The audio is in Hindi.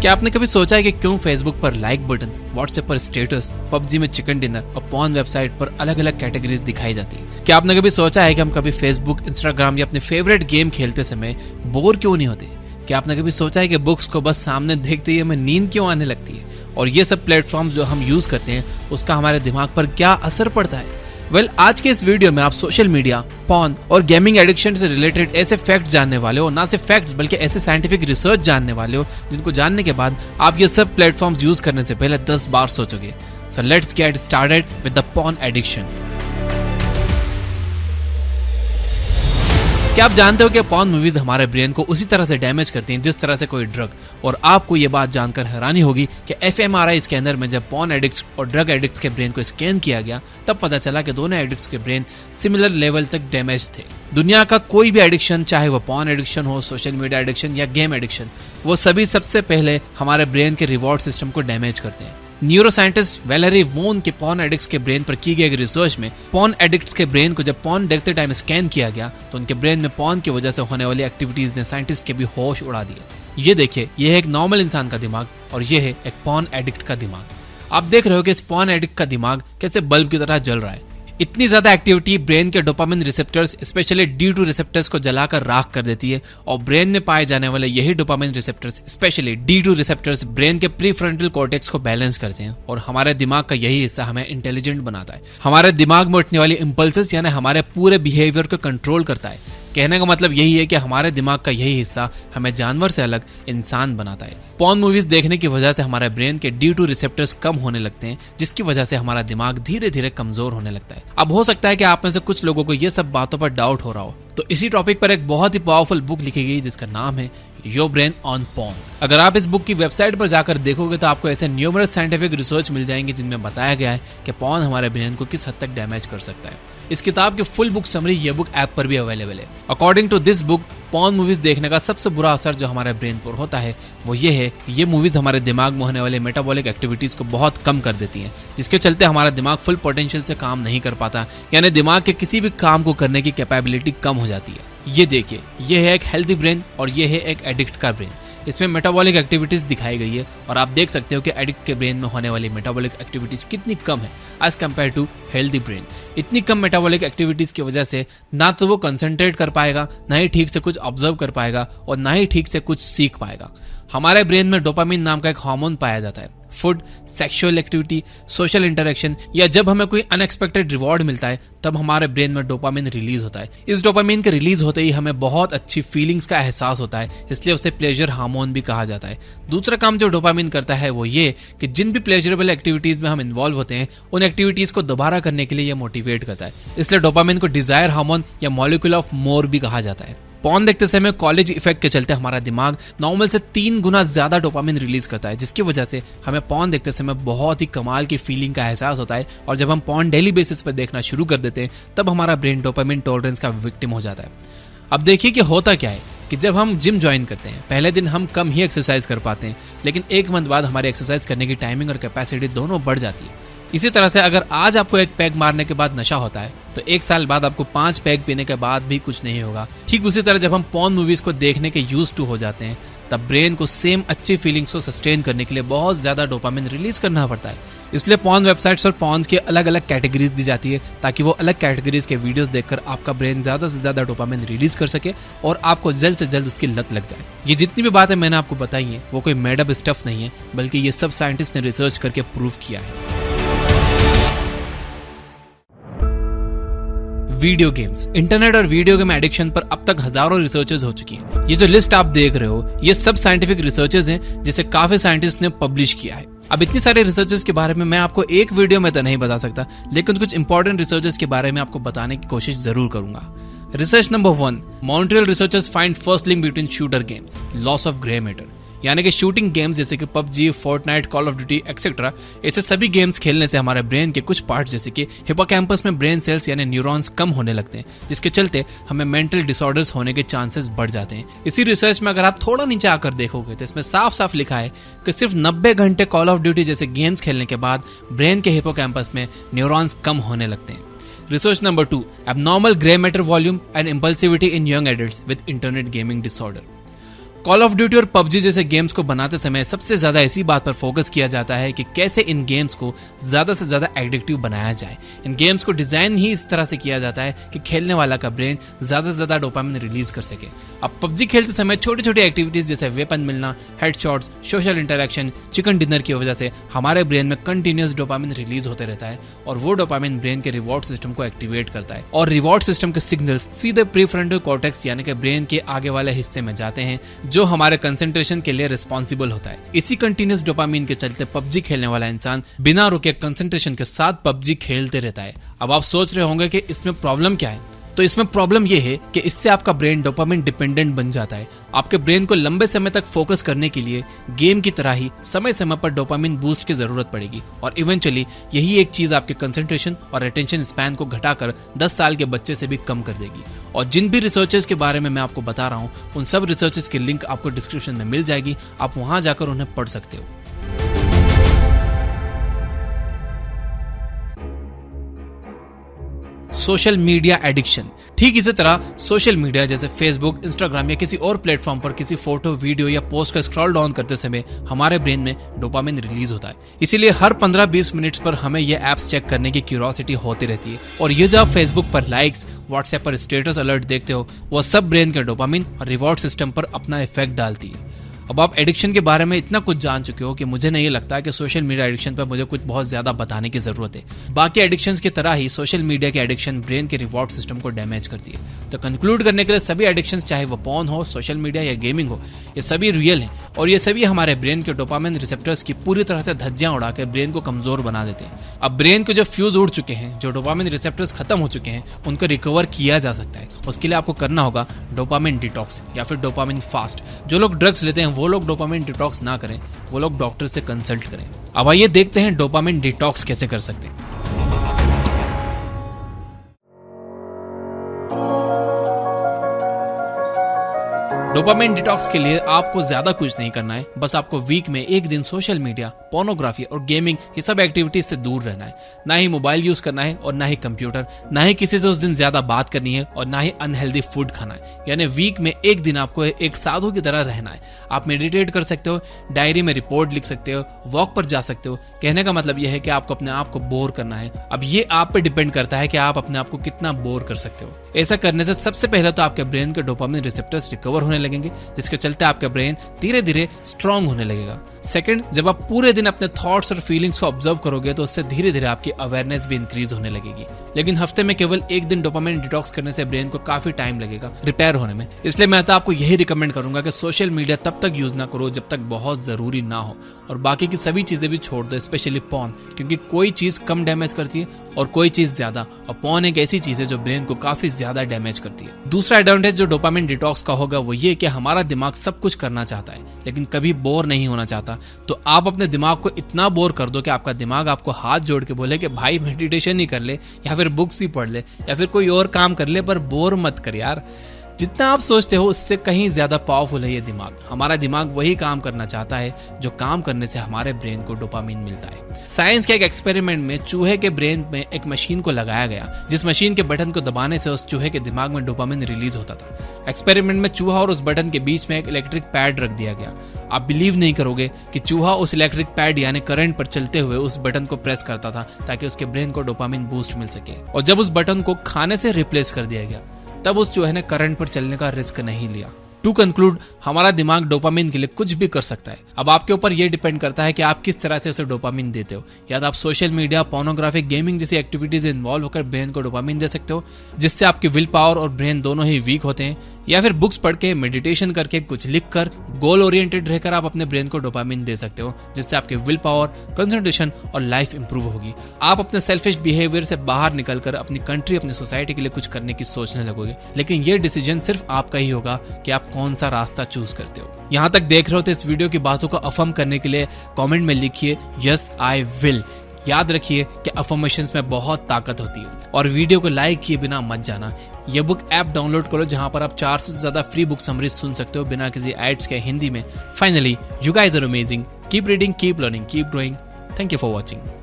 क्या आपने कभी सोचा है कि क्यों फेसबुक पर लाइक बटन, व्हाट्सएप पर स्टेटस, पबजी में चिकन डिनर और पॉर्न वेबसाइट पर अलग अलग कैटेगरीज दिखाई जाती है? क्या आपने कभी सोचा है कि हम कभी फेसबुक, इंस्टाग्राम या अपने फेवरेट गेम खेलते समय बोर क्यों नहीं होते? क्या आपने कभी सोचा है कि बुक्स को बस सामने देखते ही हमें नींद क्यों आने लगती है? और ये सब प्लेटफॉर्म जो हम यूज करते हैं उसका हमारे दिमाग पर क्या असर पड़ता है? आज के इस वीडियो में आप सोशल मीडिया, पॉर्न और गेमिंग एडिक्शन से रिलेटेड ऐसे फैक्ट्स जानने वाले हो, ना सिर्फ फैक्ट्स बल्कि ऐसे साइंटिफिक रिसर्च जानने वाले हो जिनको जानने के बाद आप ये सब प्लेटफॉर्म्स यूज करने से पहले 10 बार सोचोगे। So let's get started with the porn addiction. क्या आप जानते हो कि पॉर्न मूवीज हमारे ब्रेन को उसी तरह से डैमेज करती हैं जिस तरह से कोई ड्रग? और आपको ये बात जानकर हैरानी होगी कि एफएमआरआई स्कैनर में जब पॉर्न एडिक्ट्स और ड्रग एडिक्ट्स के ब्रेन को स्कैन किया गया तब पता चला कि दोनों एडिक्ट्स के ब्रेन सिमिलर लेवल तक डैमेज थे। दुनिया का कोई भी एडिक्शन, चाहे वो पॉर्न एडिक्शन हो, सोशल मीडिया एडिक्शन या गेम एडिक्शन, वो सभी सबसे पहले हमारे ब्रेन के रिवॉर्ड सिस्टम को डैमेज करते हैं। न्यूरोसाइंटिस्ट वैलेरी वोन के पॉर्न एडिक्ट्स के ब्रेन पर की गई रिसर्च में पॉर्न एडिक्ट्स के ब्रेन को जब पॉर्न देखते टाइम स्कैन किया गया तो उनके ब्रेन में पॉर्न की वजह से होने वाली एक्टिविटीज ने साइंटिस्ट के भी होश उड़ा दिए। ये देखिए, ये है एक नॉर्मल इंसान का दिमाग और ये है एक पॉर्न एडिक्ट का दिमाग। आप देख रहे हो कि इस पॉर्न एडिक्ट का दिमाग कैसे बल्ब की तरह जल रहा है। इतनी ज्यादा एक्टिविटी ब्रेन के dopamine receptors, specially D2 receptors को जलाकर राख कर देती है और ब्रेन में पाए जाने वाले यही dopamine receptors, specially D2 receptors, brain के प्रीफ्रंटल कॉर्टेक्स को बैलेंस करते हैं और हमारे दिमाग का यही हिस्सा हमें इंटेलिजेंट बनाता है। हमारे दिमाग में उठने वाली इंपल्सेस यानी हमारे पूरे बिहेवियर को कंट्रोल करता है। कहने का मतलब यही है कि हमारे दिमाग का यही हिस्सा हमें जानवर से अलग इंसान बनाता है। पॉर्न मूवीज देखने की वजह से हमारे ब्रेन के D2 रिसेप्टर्स कम होने लगते हैं, जिसकी वजह से हमारा दिमाग धीरे धीरे कमजोर होने लगता है। अब हो सकता है कि आप में से कुछ लोगों को ये सब बातों पर डाउट हो रहा हो, तो इसी टॉपिक पर एक बहुत ही पावरफुल बुक लिखी गई जिसका नाम है योर ब्रेन ऑन पॉर्न। अगर आप इस बुक की वेबसाइट पर जाकर देखोगे तो आपको ऐसे न्यूमरस साइंटिफिक रिसर्च मिल जाएंगे जिनमें बताया गया है कि पॉर्न हमारे ब्रेन को किस हद तक डैमेज कर सकता है। इस किताब की फुल बुक समरी ये बुक ऐप पर भी अवेलेबल है। According to this book, porn movies देखने का सबसे बुरा असर जो हमारे ब्रेन पर होता है वो ये है कि ये मूवीज हमारे दिमाग में होने वाले मेटाबॉलिक एक्टिविटीज को बहुत कम कर देती हैं, जिसके चलते हमारा दिमाग फुल पोटेंशियल से काम नहीं कर पाता, यानी दिमाग के किसी भी काम को करने की कैपेबिलिटी कम हो जाती है। ये देखिए, ये है एक हेल्दी ब्रेन और ये है एक एडिक्ट का ब्रेन। इसमें मेटाबॉलिक एक्टिविटीज दिखाई गई है और आप देख सकते हो कि एडिक्ट के ब्रेन में होने वाली मेटाबॉलिक एक्टिविटीज कितनी कम है as compare to healthy brain. इतनी कम मेटाबॉलिक एक्टिविटीज की वजह से ना तो वो कंसंट्रेट कर पाएगा, ना ही ठीक से कुछ ऑब्जर्व कर पाएगा और ना ही ठीक से कुछ सीख पाएगा। हमारे ब्रेन में डोपामिन नाम का एक हार्मोन पाया जाता है। Food, sexual activity, social interaction या जब हमें कोई अनएक्सपेक्टेड रिवॉर्ड मिलता है तब हमारे ब्रेन में डोपामिन रिलीज होता है। इस डोपामिन के रिलीज होते ही हमें बहुत अच्छी फीलिंग्स का एहसास होता है, इसलिए उसे प्लेजर हार्मोन भी कहा जाता है। दूसरा काम जो डोपामिन करता है वो ये कि जिन भी प्लेजरेबल एक्टिविटीज में हम इन्वॉल्व होते हैं उन एक्टिविटीज को दोबारा करने के लिए ये मोटिवेट करता है, इसलिए डोपामिन को डिजायर हार्मोन या मॉलिक्यूल ऑफ मोर भी कहा जाता है। पॉर्न देखते समय कॉलेज इफेक्ट के चलते हमारा दिमाग नॉर्मल से 3 गुना ज्यादा डोपामिन रिलीज करता है, जिसकी वजह से हमें पॉर्न देखते समय बहुत ही कमाल की फीलिंग का एहसास होता है और जब हम पॉर्न डेली बेसिस पर देखना शुरू कर देते हैं तब हमारा ब्रेन डोपामिन टॉलरेंस का विक्टिम हो जाता है। अब देखिए कि होता क्या है कि जब हम जिम ज्वाइन करते हैं पहले दिन हम कम ही एक्सरसाइज कर पाते हैं, लेकिन 1 मंथ बाद हमारी एक्सरसाइज करने की टाइमिंग और कैपेसिटी दोनों बढ़ जाती है। इसी तरह से अगर आज आपको 1 पैग मारने के बाद नशा होता है तो 1 साल बाद आपको 5 पैग पीने के बाद भी कुछ नहीं होगा। ठीक उसी तरह जब हम पॉर्न मूवीज को देखने के यूज टू हो जाते हैं तब ब्रेन को सेम अच्छी फीलिंग्स को सस्टेन करने के लिए बहुत ज्यादा डोपामिन रिलीज करना पड़ता है। इसलिए पॉर्न वेबसाइट्स और पॉर्न्स के अलग अलग कैटेगरीज दी जाती है ताकि वो अलग कैटेगरीज के वीडियोस देखकर आपका ब्रेन ज्यादा से ज्यादा डोपामिन रिलीज कर सके और आपको जल्द से जल्द उसकी लत लग जाए। ये जितनी भी बातें मैंने आपको बताई हैं वो कोई मेड अप स्टफ नहीं है, बल्कि ये सब साइंटिस्ट ने रिसर्च करके प्रूव किया है। वीडियो गेम्स, इंटरनेट और वीडियो गेम एडिक्शन पर अब तक हजारों रिसर्चेस हो चुकी हैं। ये जो लिस्ट आप देख रहे हो ये सब साइंटिफिक रिसर्चेस हैं जिसे काफी साइंटिस्ट ने पब्लिश किया है। अब इतनी सारे रिसर्चेस के बारे में मैं आपको एक वीडियो में तो नहीं बता सकता, लेकिन कुछ इंपॉर्टेंट रिसर्चेस के बारे में आपको बताने की कोशिश जरूर करूंगा। Research number 1, Montreal researchers find first link between shooter games, loss of grey matter. यानी कि शूटिंग गेम्स जैसे कि PUBG, Fortnite, call of duty etcetera, ऐसे सभी गेम्स खेलने से हमारे ब्रेन के कुछ पार्ट्स जैसे कि हिपोकैम्पस में ब्रेन सेल्स यानी न्यूरॉन्स कम होने लगते हैं, जिसके चलते हमें मेंटल डिसऑर्डर्स होने के चांसेस बढ़ जाते हैं। इसी रिसर्च में अगर आप थोड़ा नीचे आकर देखोगे तो इसमें साफ साफ लिखा है कि सिर्फ 90 घंटे कॉल ऑफ ड्यूटी जैसे गेम्स खेलने के बाद ब्रेन के हिपोकैम्पस में न्यूरॉन्स कम होने लगते हैं। Research number 2, abnormal gray matter volume and impulsivity in young adults with internet gaming disorder. Call of duty और पबजी जैसे गेम्स को बनाते समय सबसे ज्यादा इसी बात पर फोकस किया जाता है कि कैसे इन गेम्स को ज्यादा से ज्यादा एडिक्टिव बनाया जाए। इन गेम्स को डिजाइन ही इस तरह से किया जाता है कि खेलने वाला का ब्रेन ज्यादा से ज्यादा डोपामिन रिलीज कर सके। अब पबजी खेलते समय छोटी छोटी एक्टिविटीज जैसे वेपन मिलना, headshots, social interaction, chicken dinner की वजह से हमारे ब्रेन में कंटिन्यूस डोपामिन रिलीज होते रहता है और वो डोपामिन ब्रेन के रिवॉर्ड सिस्टम को एक्टिवेट करता है और रिवॉर्ड सिस्टम के सिग्नल्स सीधे प्रीफ्रंटल कॉर्टेक्स यानी कि ब्रेन के आगे वाले हिस्से में जाते हैं जो हमारे कंसंट्रेशन के लिए रिस्पॉन्सिबल होता है। इसी कंटिन्यूस डोपामिन के चलते पबजी खेलने वाला इंसान बिना रुके कंसंट्रेशन के साथ पबजी खेलते रहता है। अब आप सोच रहे होंगे कि इसमें प्रॉब्लम क्या है, तो इसमें प्रॉब्लम यह है कि इससे आपका ब्रेन डोपामिन डिपेंडेंट बन जाता है। आपके ब्रेन को लंबे समय तक फोकस करने के लिए गेम की तरह ही समय समय पर डोपामिन बूस्ट की जरूरत पड़ेगी और इवेंचुअली यही एक चीज आपके कंसंट्रेशन और अटेंशन स्पैन को घटाकर 10 साल के बच्चे से भी कम कर देगी। और जिन भी रिसर्चर्स के बारे में मैं आपको बता रहा हूँ उन सब रिसर्चर्स की लिंक आपको डिस्क्रिप्शन में मिल जाएगी, आप वहां जाकर उन्हें पढ़ सकते हो। Social media addiction. ठीक इसी तरह सोशल मीडिया जैसे फेसबुक, इंस्टाग्राम या किसी और प्लेटफॉर्म पर किसी फोटो, वीडियो या पोस्ट का स्क्रॉल डाउन करते समय हमारे ब्रेन में डोपामिन रिलीज होता है। इसीलिए हर 15-20 मिनट्स पर हमें ये एप्स चेक करने की क्यूरियोसिटी होती रहती है। और ये जो आप फेसबुक पर लाइक्स, व्हाट्सएप पर स्टेटस अलर्ट देखते हो वो सब ब्रेन के डोपामिन और रिवॉर्ड सिस्टम पर अपना इफेक्ट डालती है। अब आप एडिक्शन के बारे में इतना कुछ जान चुके हो कि मुझे नहीं लगता कि सोशल मीडिया एडिक्शन पर मुझे कुछ बहुत ज्यादा बताने की जरूरत है। बाकी एडिक्शंस की तरह ही सोशल मीडिया की एडिक्शन ब्रेन के रिवॉर्ड सिस्टम को डैमेज करती है। तो कंक्लूड करने के लिए सभी एडिक्शंस चाहे वो पॉर्न हो, सोशल मीडिया या गेमिंग हो, ये सभी रियल हैं और ये सभी हमारे ब्रेन के डोपामिन रिसेप्टर्स की पूरी तरह से धज्जियां उड़ाकर ब्रेन को कमजोर बना देते हैं। अब ब्रेन के जो फ्यूज उड़ चुके हैं, जो डोपामिन रिसेप्टर्स खत्म हो चुके हैं, उनको रिकवर किया जा सकता है। उसके लिए आपको करना होगा डोपामिन डिटॉक्स या फिर डोपामिन फास्ट। जो लोग ड्रग्स लेते हैं वो लोग डोपामिन डिटॉक्स ना करें, वो लोग डॉक्टर से कंसल्ट करें। अब आइए देखते हैं डोपामिन डिटॉक्स कैसे कर सकते हैं। डोपामिन डिटॉक्स के लिए आपको ज्यादा कुछ नहीं करना है, बस आपको वीक में एक दिन सोशल मीडिया, पोर्नोग्राफी और गेमिंग ये सब एक्टिविटीज से दूर रहना है। ना ही मोबाइल यूज करना है और ना ही कंप्यूटर, ना ही किसी से उस दिन ज्यादा बात करनी है और ना ही अनहेल्दी फूड खाना है। यानी वीक में एक दिन आपको एक साधु की तरह रहना है। आप मेडिटेट कर सकते हो, डायरी में रिपोर्ट लिख सकते हो, वॉक पर जा सकते हो। कहने का मतलब यह है कि आपको अपने आप को बोर करना है। अब ये आप पे डिपेंड करता है कि आप अपने आप को कितना बोर कर सकते हो। ऐसा करने से सबसे पहले तो आपके ब्रेन के डोपामिन रिसेप्टर्स रिकवर होने लगेंगे, जिसके चलते आपका ब्रेन धीरे धीरे स्ट्रांग होने लगेगा। सेकंड, जब आप पूरे दिन अपने थॉट्स और फीलिंग्स को ऑब्जर्व करोगे तो उससे धीरे धीरे आपकी अवेयरनेस भी इंक्रीज होने लगेगी। लेकिन हफ्ते में केवल एक दिन डोपामिन डिटॉक्स करने से ब्रेन को काफी टाइम लगेगा रिपेयर होने में। इसलिए मैं तो आपको यही रिकमेंड करूंगा कि सोशल मीडिया तब तक यूज ना करो जब तक बहुत जरूरी ना हो, और बाकी की सभी चीजें भी छोड़ दो, स्पेशली पॉर्न, क्योंकि कोई चीज कम डैमेज करती है और कोई चीज ज्यादा, और पॉर्न एक ऐसी चीज है जो ब्रेन को काफी ज्यादा डैमेज करती है। दूसरा एडवांटेज जो डोपामिन डिटॉक्स का होगा वो ये कि हमारा दिमाग सब कुछ करना चाहता है लेकिन कभी बोर नहीं होना चाहता। तो आप अपने दिमाग को इतना बोर कर दो कि आपका दिमाग आपको हाथ जोड़ के बोले कि भाई मेडिटेशन ही कर ले या फिर बुक्स ही पढ़ ले या फिर कोई और काम कर ले, पर बोर मत कर यार। जितना आप सोचते हो उससे कहीं ज्यादा पावरफुल है ये दिमाग। हमारा दिमाग वही काम करना चाहता है जो काम करने से हमारे ब्रेन को डोपामिन मिलता है। साइंस के एक एक्सपेरिमेंट में चूहे के ब्रेन में एक मशीन को लगाया गया, जिस मशीन के बटन को दबाने से उस चूहे के दिमाग में डोपामिन रिलीज होता था। एक्सपेरिमेंट में चूहा और उस बटन के बीच में एक इलेक्ट्रिक पैड रख दिया गया। आप बिलीव नहीं करोगे कि चूहा उस इलेक्ट्रिक पैड यानी करंट पर चलते हुए उस बटन को प्रेस करता था ताकि उसके ब्रेन को डोपामिन बूस्ट मिल सके। और जब उस बटन को खाने से रिप्लेस कर दिया गया तब उस चूहे ने करंट पर चलने का रिस्क नहीं लिया। टू कंक्लूड, हमारा दिमाग डोपामिन के लिए कुछ भी कर सकता है। अब आपके ऊपर यह डिपेंड करता है कि आप किस तरह से उसे डोपामिन देते हो। या तो आप सोशल मीडिया, पोर्नोग्राफी, गेमिंग जैसी एक्टिविटीज इन्वॉल्व होकर ब्रेन को डोपामिन दे सकते हो, जिससे आपकी विल पावर और ब्रेन दोनों ही वीक होते हैं। या फिर बुक्स पढ़ के, मेडिटेशन करके, कुछ लिख कर, गोल ओरिएंटेड रहकर आप अपने ब्रेन को डोपामिन दे सकते हो, जिससे आपकी विल पावर, कंसंट्रेशन और लाइफ इंप्रूव होगी। आप अपने सेल्फिश बिहेवियर से बाहर निकलकर अपनी कंट्री, अपनी सोसाइटी के लिए कुछ करने की सोचने लगोगे। लेकिन ये डिसीजन सिर्फ आपका ही होगा कि आप कौन सा रास्ता चूज करते हो। यहाँ तक देख रहे हो तो इस वीडियो की बातों को अफर्म करने के लिए कमेंट में लिखिए यस आई विल। याद रखिए कि अफर्मेशंस में बहुत ताकत होती है। और वीडियो को लाइक किए बिना मत जाना। ये बुक ऐप डाउनलोड करो जहां पर आप 400 से ज्यादा फ्री बुक समरीज सुन सकते हो बिना किसी एड्स के, हिंदी में। Finally, you guys are amazing. Keep reading, keep learning, keep growing. Thank you for watching.